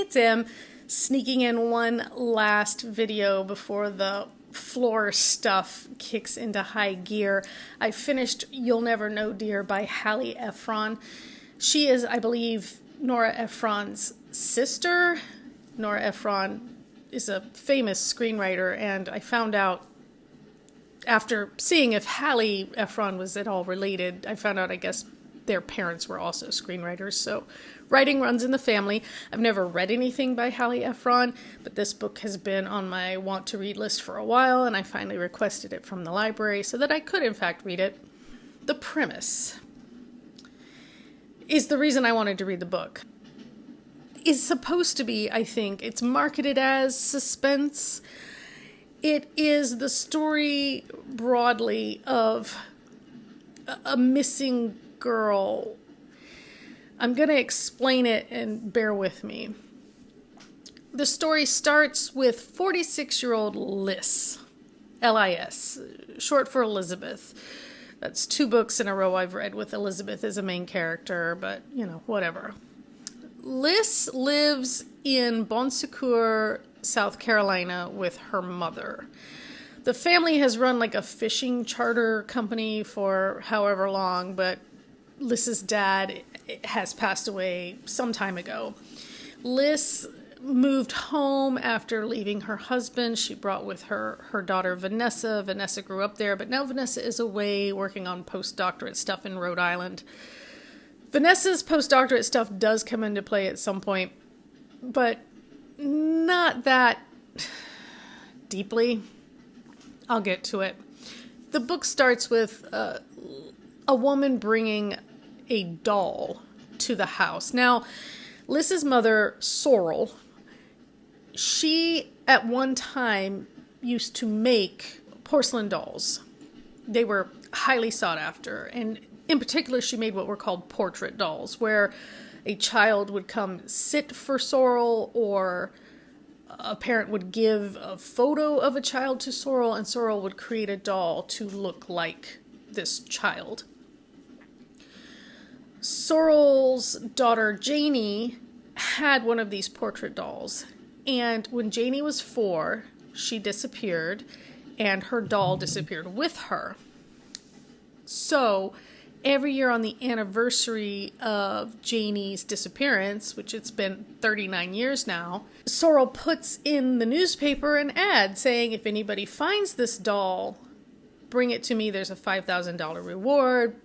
it's Em, sneaking in one last video before the floor stuff kicks into high gear. I finished You'll Never Know Dear by Hallie Ephron. She is, I believe, Nora Ephron's sister. Nora Ephron is a famous screenwriter, and I found out after seeing if Hallie Ephron was at all related, I found out I guess their parents were also screenwriters, so writing runs in the family. I've never read anything by Hallie Ephron, but this book has been on my want-to-read list for a while, and I finally requested it from the library so that I could, in fact, read it. The premise is the reason I wanted to read the book. It's supposed to be, I think, it's marketed as suspense. It is the story, broadly, of a missing girl. I'm going to explain it and bear with me. The story starts with 46-year-old Liz, L-I-S, short for Elizabeth. That's 2 books in a row I've read with Elizabeth as a main character, but, you know, whatever. Liz lives in Bon Secours, South Carolina with her mother. The family has run like a fishing charter company for however long, but Liz's dad has passed away some time ago. Liz moved home after leaving her husband. She brought with her daughter Vanessa. Vanessa grew up there, but now Vanessa is away working on postdoctorate stuff in Rhode Island. Vanessa's postdoctorate stuff does come into play at some point, but not that deeply. I'll get to it. The book starts with a woman bringing a doll to the house. Now, Liz's mother, Sorrel, she at one time used to make porcelain dolls. They were highly sought after, and in particular, she made what were called portrait dolls, where a child would come sit for Sorrel, or a parent would give a photo of a child to Sorrel, and Sorrel would create a doll to look like this child. Sorrel's daughter, Janie, had one of these portrait dolls, and when Janie was 4, she disappeared, and her doll disappeared with her. So, every year on the anniversary of Janie's disappearance, which it's been 39 years now, Sorrel puts in the newspaper an ad saying, if anybody finds this doll, bring it to me, there's a $5,000 reward.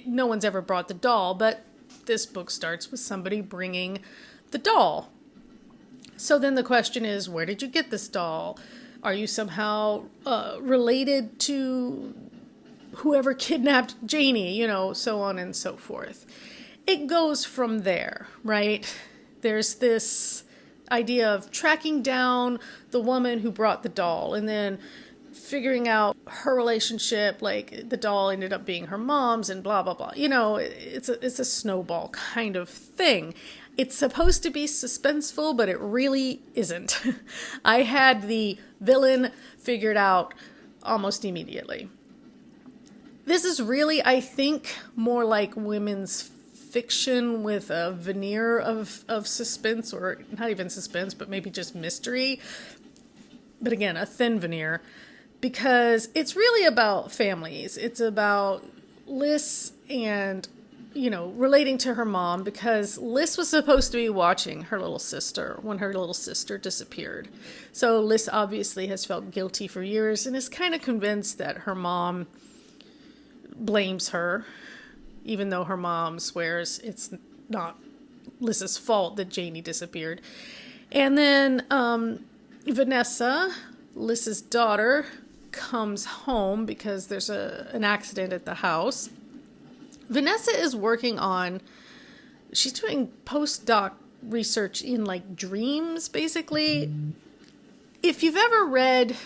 No one's ever brought the doll, but this book starts with somebody bringing the doll. So then the question is, where did you get this doll? Are you somehow related to whoever kidnapped Janie, you know, so on and so forth. It goes from there, right? There's this idea of tracking down the woman who brought the doll and then figuring out her relationship, like the doll ended up being her mom's and blah, blah, blah. You know, it's a snowball kind of thing. It's supposed to be suspenseful, but it really isn't. I had the villain figured out almost immediately. This is really, I think, more like women's fiction with a veneer of suspense, or not even suspense, but maybe just mystery. But again, a thin veneer, because it's really about families. It's about Liz and, you know, relating to her mom, because Liz was supposed to be watching her little sister when her little sister disappeared. So Liz obviously has felt guilty for years and is kind of convinced that her mom blames her, even though her mom swears it's not Liz's fault that Janie disappeared. And then Vanessa, Liz's daughter, comes home because there's an accident at the house. Vanessa is she's doing postdoc research in like dreams, basically. If you've ever read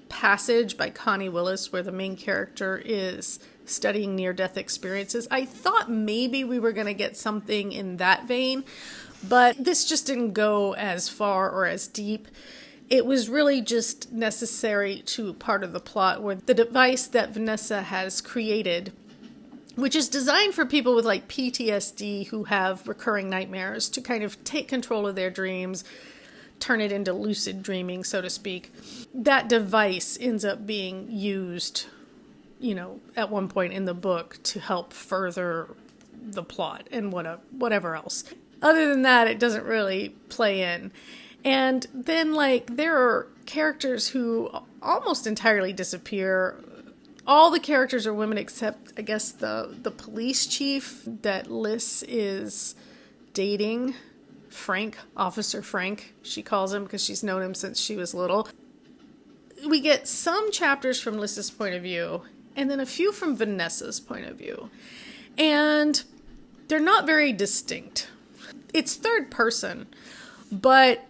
Passage by Connie Willis, where the main character is studying near-death experiences, I thought maybe we were going to get something in that vein, but this just didn't go as far or as deep. It was really just necessary to part of the plot where the device that Vanessa has created which is designed for people with like PTSD who have recurring nightmares to kind of take control of their dreams, turn it into lucid dreaming, so to speak. That device ends up being used, at one point in the book to help further the plot and whatever else. Other than that, it doesn't really play in. And then, there are characters who almost entirely disappear. All the characters are women except, I guess, the police chief that Liz is dating. Frank, Officer Frank, she calls him because she's known him since she was little. We get some chapters from Liz's point of view, and then a few from Vanessa's point of view. And they're not very distinct. It's third person, but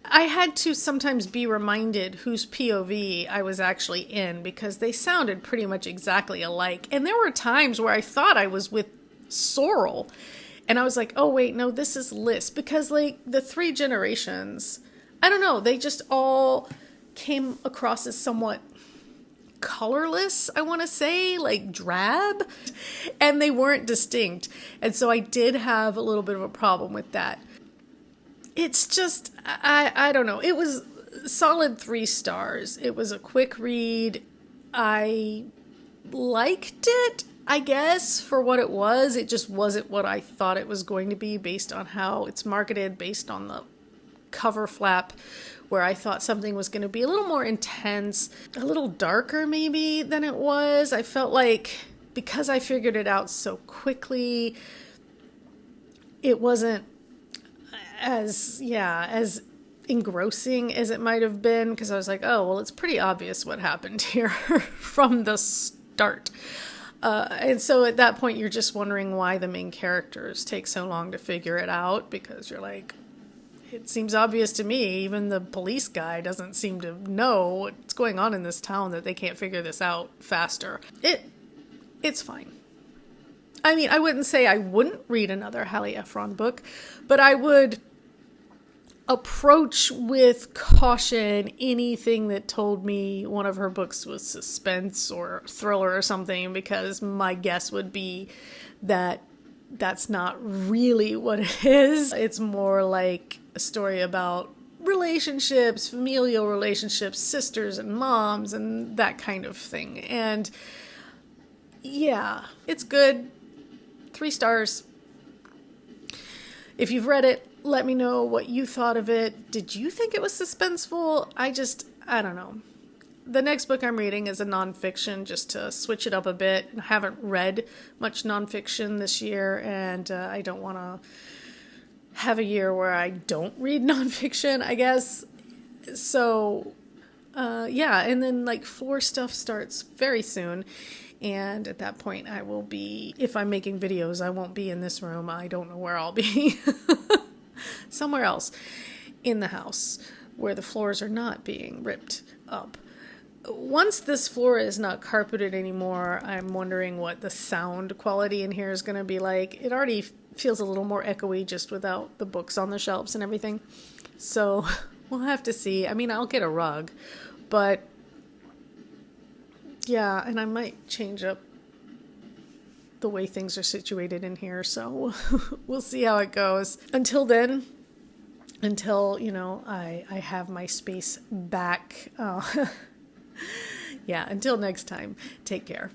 I had to sometimes be reminded whose POV I was actually in because they sounded pretty much exactly alike. And there were times where I thought I was with Sorrel. And I was like, oh, wait, no, this is Liz. Because, the three generations, I don't know, they just all came across as somewhat colorless, I want to say, drab. And they weren't distinct. And so I did have a little bit of a problem with that. It's just, I don't know. It was solid 3 stars. It was a quick read. I liked it, I guess, for what it was. It just wasn't what I thought it was going to be based on how it's marketed, based on the cover flap, where I thought something was going to be a little more intense, a little darker maybe than it was. I felt like because I figured it out so quickly, it wasn't as engrossing as it might have been, because I was like, oh, well, it's pretty obvious what happened here from the start. And so at that point, you're just wondering why the main characters take so long to figure it out, because you're like, it seems obvious to me. Even the police guy doesn't seem to know what's going on in this town, that they can't figure this out faster. It's fine. I mean, I wouldn't say I wouldn't read another Hallie Ephron book, but I would approach with caution anything that told me one of her books was suspense or thriller or something, because my guess would be that that's not really what it is. It's more like a story about relationships, familial relationships, sisters and moms, and that kind of thing. And yeah, it's good. 3 stars. If you've read it, let me know what you thought of it. Did you think it was suspenseful? I don't know. The next book I'm reading is a nonfiction, just to switch it up a bit. I haven't read much nonfiction this year, and I don't want to have a year where I don't read nonfiction, I guess. So, and then floor stuff starts very soon. And at that point, I will be, if I'm making videos, I won't be in this room. I don't know where I'll be. Somewhere else in the house where the floors are not being ripped up. Once this floor is not carpeted anymore, I'm wondering what the sound quality in here is going to be like. It already feels a little more echoey just without the books on the shelves and everything. So we'll have to see. I mean, I'll get a rug, but yeah, and I might change up the way things are situated in here, so we'll see how it goes. Until then, I have my space back. Until next time, take care.